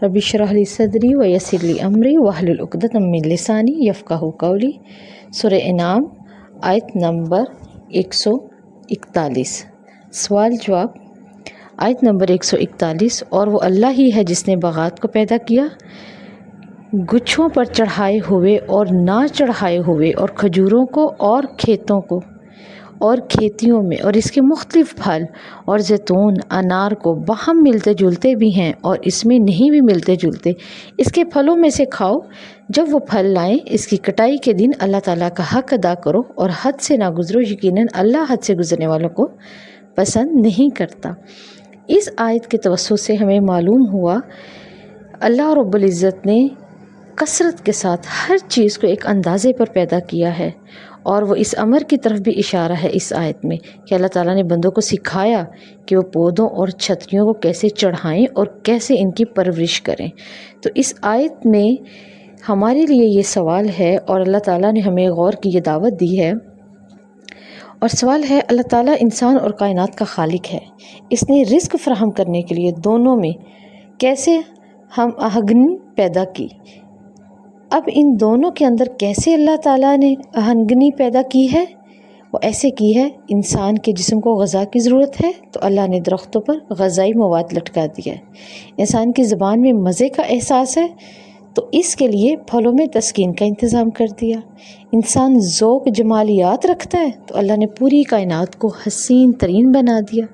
رب اشرح لی صدری ویسر لی امری واحلل عقدۃ من لسانی یفقہوا قولی۔ سورہ انعام آیت نمبر 141۔ سوال جواب۔ آیت نمبر 141۔ اور وہ اللہ ہی ہے جس نے باغات کو پیدا کیا، گچھوں پر چڑھائے ہوئے اور نہ چڑھائے ہوئے، اور کھجوروں کو اور کھیتوں کو اور کھیتیوں میں، اور اس کے مختلف پھل، اور زیتون انار کو باہم ملتے جلتے بھی ہیں اور اس میں نہیں بھی ملتے جلتے، اس کے پھلوں میں سے کھاؤ جب وہ پھل لائیں، اس کی کٹائی کے دن اللہ تعالیٰ کا حق ادا کرو اور حد سے نہ گزرو، یقیناً اللہ حد سے گزرنے والوں کو پسند نہیں کرتا۔ اس آیت کے توسط سے ہمیں معلوم ہوا اللہ رب العزت نے کثرت کے ساتھ ہر چیز کو ایک اندازے پر پیدا کیا ہے، اور وہ اس امر کی طرف بھی اشارہ ہے اس آیت میں کہ اللہ تعالیٰ نے بندوں کو سکھایا کہ وہ پودوں اور چھتریوں کو کیسے چڑھائیں اور کیسے ان کی پرورش کریں۔ تو اس آیت میں ہمارے لیے یہ سوال ہے، اور اللہ تعالیٰ نے ہمیں غور کی یہ دعوت دی ہے، اور سوال ہے اللہ تعالیٰ انسان اور کائنات کا خالق ہے، اس نے رزق فراہم کرنے کے لیے دونوں میں کیسے ہم آہنگی پیدا کی۔ اب ان دونوں کے اندر کیسے اللہ تعالیٰ نے آہنگی پیدا کی ہے؟ وہ ایسے کی ہے، انسان کے جسم کو غذا کی ضرورت ہے تو اللہ نے درختوں پر غذائی مواد لٹکا دیا ہے۔ انسان کی زبان میں مزے کا احساس ہے تو اس کے لیے پھلوں میں تسکین کا انتظام کر دیا۔ انسان ذوق جمالیات رکھتا ہے تو اللہ نے پوری کائنات کو حسین ترین بنا دیا۔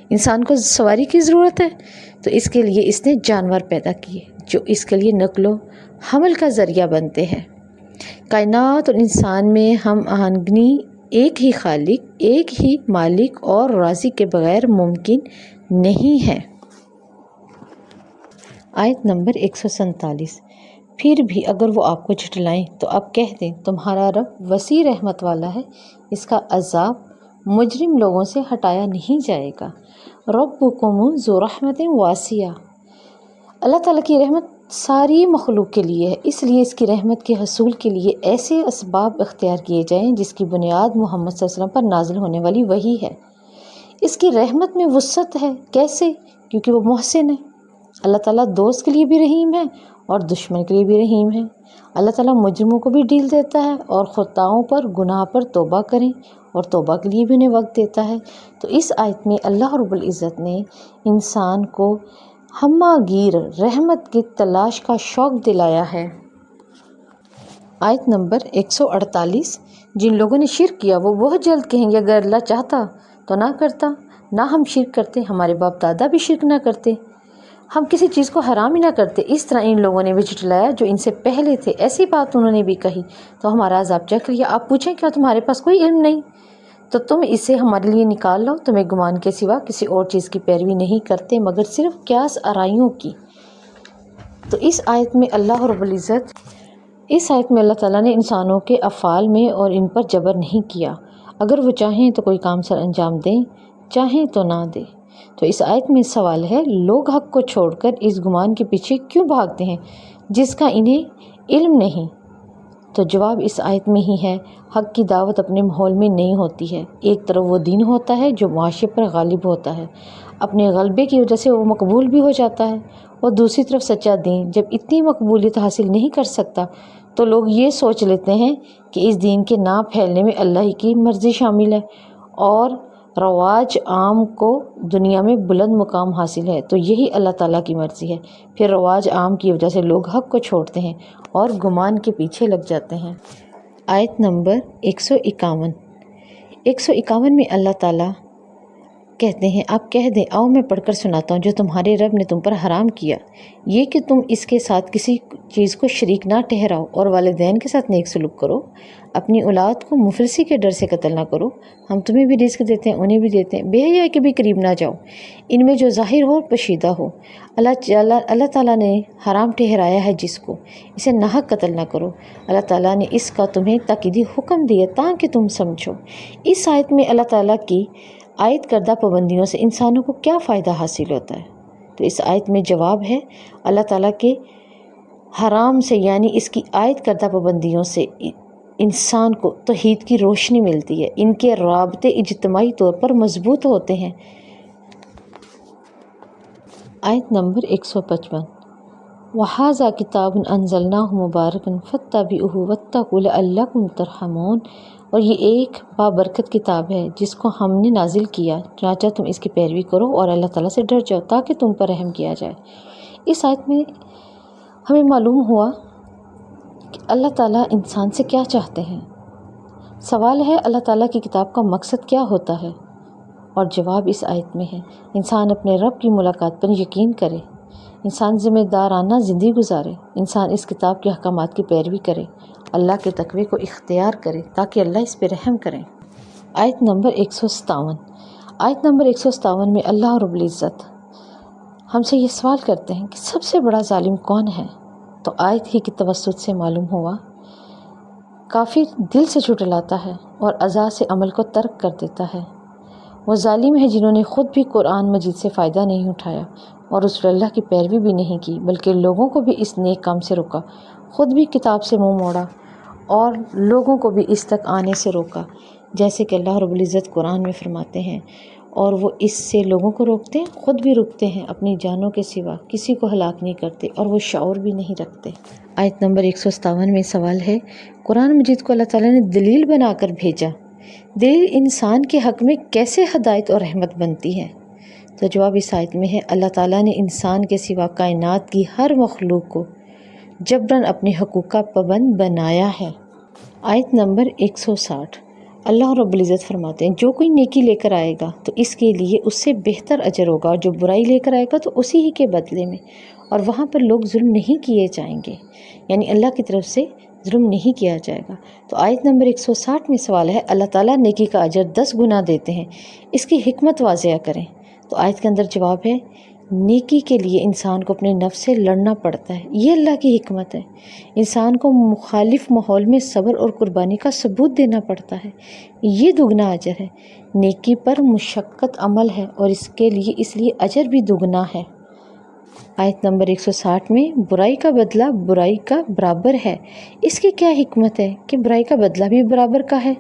انسان کو سواری کی ضرورت ہے تو اس کے لیے اس نے جانور پیدا کیے جو اس کے لیے نقل و حمل کا ذریعہ بنتے ہیں۔ کائنات اور انسان میں ہم آہنگی ایک ہی خالق، ایک ہی مالک اور رازق کے بغیر ممکن نہیں ہے۔ آیت نمبر 147۔ پھر بھی اگر وہ آپ کو جھٹلائیں تو آپ کہہ دیں تمہارا رب وسیع رحمت والا ہے، اس کا عذاب مجرم لوگوں سے ہٹایا نہیں جائے گا۔ ربکم ذو رحمت واسعہ۔ اللہ تعالیٰ کی رحمت ساری مخلوق کے لیے ہے، اس لیے اس کی رحمت کے حصول کے لیے ایسے اسباب اختیار کیے جائیں جس کی بنیاد محمد صلی اللہ علیہ وسلم پر نازل ہونے والی وحی ہے۔ اس کی رحمت میں وسعت ہے، کیسے؟ کیونکہ وہ محسن ہے۔ اللہ تعالیٰ دوست کے لیے بھی رحیم ہے اور دشمن کے لیے بھی رحیم ہے۔ اللہ تعالیٰ مجرموں کو بھی ڈھیل دیتا ہے اور خطاؤں پر گناہ پر توبہ کریں اور توبہ کے لیے بھی انہیں وقت دیتا ہے۔ تو اس آیت میں اللہ رب العزت نے انسان کو ہمہ گیر رحمت کی تلاش کا شوق دلایا ہے۔ آیت نمبر 148۔ جن لوگوں نے شرک کیا وہ بہت جلد کہیں گے اگر اللہ چاہتا تو نہ کرتا، نہ ہم شرک کرتے، ہمارے باپ دادا بھی شرک نہ کرتے، ہم کسی چیز کو حرام ہی نہ کرتے۔ اس طرح ان لوگوں نے بھی جھٹلایا جو ان سے پہلے تھے، ایسی بات انہوں نے بھی کہی تو ہمارا عذاب چکھ لیا۔ آپ پوچھیں کیا تمہارے پاس کوئی علم نہیں تو تم اسے ہمارے لیے نکال لو؟ تمہیں گمان کے سوا کسی اور چیز کی پیروی نہیں کرتے مگر صرف قیاس آرائیوں کی۔ تو اس آیت میں اللہ تعالیٰ نے انسانوں کے افعال میں اور ان پر جبر نہیں کیا، اگر وہ چاہیں تو کوئی کام سر انجام دیں، چاہیں تو نہ دیں۔ تو اس آیت میں سوال ہے لوگ حق کو چھوڑ کر اس گمان کے پیچھے کیوں بھاگتے ہیں جس کا انہیں علم نہیں؟ تو جواب اس آیت میں ہی ہے، حق کی دعوت اپنے ماحول میں نہیں ہوتی ہے۔ ایک طرف وہ دین ہوتا ہے جو معاشرے پر غالب ہوتا ہے، اپنے غلبے کی وجہ سے وہ مقبول بھی ہو جاتا ہے، اور دوسری طرف سچا دین جب اتنی مقبولیت حاصل نہیں کر سکتا تو لوگ یہ سوچ لیتے ہیں کہ اس دین کے نہ پھیلنے میں اللہ ہی کی مرضی شامل ہے اور رواج عام کو دنیا میں بلند مقام حاصل ہے، تو یہی اللہ تعالیٰ کی مرضی ہے۔ پھر رواج عام کی وجہ سے لوگ حق کو چھوڑتے ہیں اور گمان کے پیچھے لگ جاتے ہیں۔ آیت نمبر 151۔ 151 میں اللہ تعالیٰ کہتے ہیں آپ کہہ دیں آؤ میں پڑھ کر سناتا ہوں جو تمہارے رب نے تم پر حرام کیا، یہ کہ تم اس کے ساتھ کسی چیز کو شریک نہ ٹھہراؤ، اور والدین کے ساتھ نیک سلوک کرو، اپنی اولاد کو مفلسی کے ڈر سے قتل نہ کرو، ہم تمہیں بھی رزق دیتے ہیں انہیں بھی دیتے ہیں، بے حیائی کے بھی قریب نہ جاؤ، ان میں جو ظاہر ہو پوشیدہ ہو، اللہ تعالیٰ نے حرام ٹھہرایا ہے جس کو، اسے ناحق قتل نہ کرو، اللہ تعالیٰ نے اس کا تمہیں تاکیدی حکم دیا تاکہ تم سمجھو۔ اس آیت میں اللہ تعالیٰ کی عائد کردہ پابندیوں سے انسانوں کو کیا فائدہ حاصل ہوتا ہے؟ تو اس آیت میں جواب ہے اللہ تعالیٰ کے حرام سے یعنی اس کی عائد کردہ پابندیوں سے انسان کو توحید کی روشنی ملتی ہے، ان کے رابطے اجتماعی طور پر مضبوط ہوتے ہیں۔ آیت نمبر 155۔ وَهَذَا كِتَابٌ أَنزَلْنَاهُ مُبَارَكٌ فَاتَّبِعُوهُ وَاتَّقُوا لَعَلَّكُمْ تُرْحَمُونَ، اور یہ ایک بابرکت کتاب ہے جس کو ہم نے نازل کیا، چنانچہ تم اس کی پیروی کرو اور اللہ تعالیٰ سے ڈر جاؤ تاکہ تم پر رحم کیا جائے۔ اس آیت میں ہمیں معلوم ہوا کہ اللہ تعالیٰ انسان سے کیا چاہتے ہیں۔ سوال ہے اللہ تعالیٰ کی کتاب کا مقصد کیا ہوتا ہے، اور جواب اس آیت میں ہے انسان اپنے رب کی ملاقات پر یقین کرے، انسان ذمہ دارانہ زندگی گزارے، انسان اس کتاب کے احکامات کی پیروی کرے، اللہ کے تقوی کو اختیار کرے تاکہ اللہ اس پہ رحم کرے۔ آیت نمبر 157۔ آیت نمبر 157 میں اللہ رب العزت ہم سے یہ سوال کرتے ہیں کہ سب سے بڑا ظالم کون ہے؟ تو آیت ہی کی توسط سے معلوم ہوا کافر دل سے جھٹلاتا ہے اور اعضاء سے عمل کو ترک کر دیتا ہے۔ وہ ظالم ہے جنہوں نے خود بھی قرآن مجید سے فائدہ نہیں اٹھایا اور رسول اللہ کی پیروی بھی نہیں کی، بلکہ لوگوں کو بھی اس نیک کام سے روکا، خود بھی کتاب سے منہ موڑا اور لوگوں کو بھی اس تک آنے سے روکا، جیسے کہ اللہ رب العزت قرآن میں فرماتے ہیں، اور وہ اس سے لوگوں کو روکتے ہیں، خود بھی رکتے ہیں، اپنی جانوں کے سوا کسی کو ہلاک نہیں کرتے اور وہ شعور بھی نہیں رکھتے۔ آیت نمبر 157 میں سوال ہے قرآن مجید کو اللہ تعالیٰ نے دلیل بنا کر بھیجا، دلیل انسان کے حق میں کیسے ہدایت اور رحمت بنتی ہے؟ تو جواب اس آیت میں ہے اللہ تعالیٰ نے انسان کے سوا کائنات کی ہر مخلوق کو جبراً اپنے حقوق کا پابند بنایا ہے۔ آیت نمبر 160۔ اللہ رب العزت فرماتے ہیں جو کوئی نیکی لے کر آئے گا تو اس کے لیے اس سے بہتر اجر ہوگا، اور جو برائی لے کر آئے گا تو اسی ہی کے بدلے میں، اور وہاں پر لوگ ظلم نہیں کیے جائیں گے، یعنی اللہ کی طرف سے ظلم نہیں کیا جائے گا۔ تو آیت نمبر 160 میں سوال ہے اللہ تعالیٰ نیکی کا اجر 10 گنا دیتے ہیں، اس کی حکمت واضح کریں۔ تو آیت کے اندر جواب ہے نیکی کے لیے انسان کو اپنے نفس سے لڑنا پڑتا ہے، یہ اللہ کی حکمت ہے۔ انسان کو مخالف ماحول میں صبر اور قربانی کا ثبوت دینا پڑتا ہے، یہ دگنا اجر ہے۔ نیکی پر مشقت عمل ہے اور اس لیے اجر بھی دگنا ہے۔ آیت نمبر 160 میں برائی کا بدلہ برائی کا برابر ہے، اس کی کیا حکمت ہے کہ برائی کا بدلہ بھی برابر کا ہے؟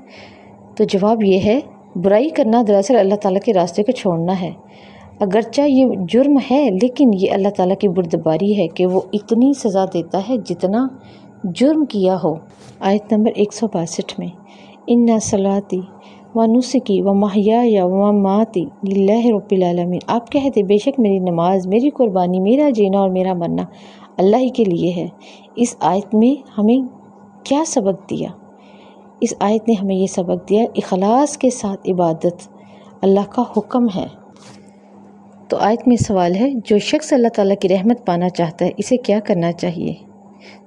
تو جواب یہ ہے برائی کرنا دراصل اللہ تعالیٰ کے راستے کو چھوڑنا ہے، اگرچہ یہ جرم ہے لیکن یہ اللہ تعالیٰ کی بردباری ہے کہ وہ اتنی سزا دیتا ہے جتنا جرم کیا ہو۔ آیت نمبر 162 میں اِنَّ صَلَاتِي وَنُسُكِي وَمَحْيَايَ وَمَمَاتِي لِلَّهِ رَبِّ الْعَالَمِينَ، آپ کہتے بے شک میری نماز، میری قربانی، میرا جینا اور میرا مرنا اللہ ہی کے لیے ہے۔ اس آیت میں ہمیں کیا سبق دیا؟ اس آیت نے ہمیں یہ سبق دیا اخلاص کے ساتھ عبادت اللہ کا حکم ہے۔ تو آیت میں سوال ہے جو شخص اللہ تعالیٰ کی رحمت پانا چاہتا ہے اسے کیا کرنا چاہیے؟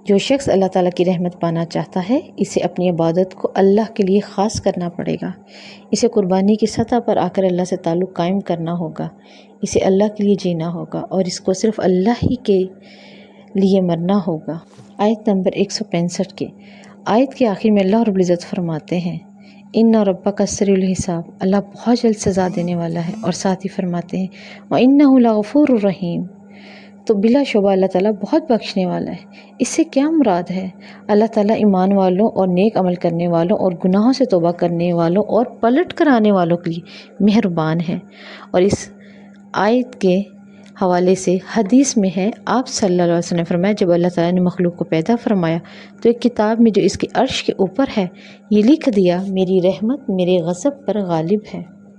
جو شخص اللہ تعالیٰ کی رحمت پانا چاہتا ہے اسے اپنی عبادت کو اللہ کے لیے خاص کرنا پڑے گا، اسے قربانی کی سطح پر آ کر اللہ سے تعلق قائم کرنا ہوگا، اسے اللہ کے لیے جینا ہوگا اور اس کو صرف اللہ ہی کے لیے مرنا ہوگا۔ آیت نمبر 165 کے آیت کے آخر میں اللہ رب العزت فرماتے ہیں اِنَّ رَبَّكَ سَرِيعُ الْحِسَابِ، اللہ بہت جلد سزا دینے والا ہے، اور ساتھ ہی فرماتے ہیں وَإِنَّهُ لَغَفُورٌ رَحِيمٌ، تو بلا شبہ اللہ تعالیٰ بہت بخشنے والا ہے۔ اس سے کیا مراد ہے؟ اللہ تعالیٰ ایمان والوں اور نیک عمل کرنے والوں اور گناہوں سے توبہ کرنے والوں اور پلٹ کر آنے والوں کے لیے مہربان ہے۔ اور اس آیت کے حوالے سے حدیث میں ہے آپ صلی اللہ علیہ وسلم نے فرمایا جب اللہ تعالیٰ نے مخلوق کو پیدا فرمایا تو ایک کتاب میں جو اس کے عرش کے اوپر ہے یہ لکھ دیا میری رحمت میرے غضب پر غالب ہے۔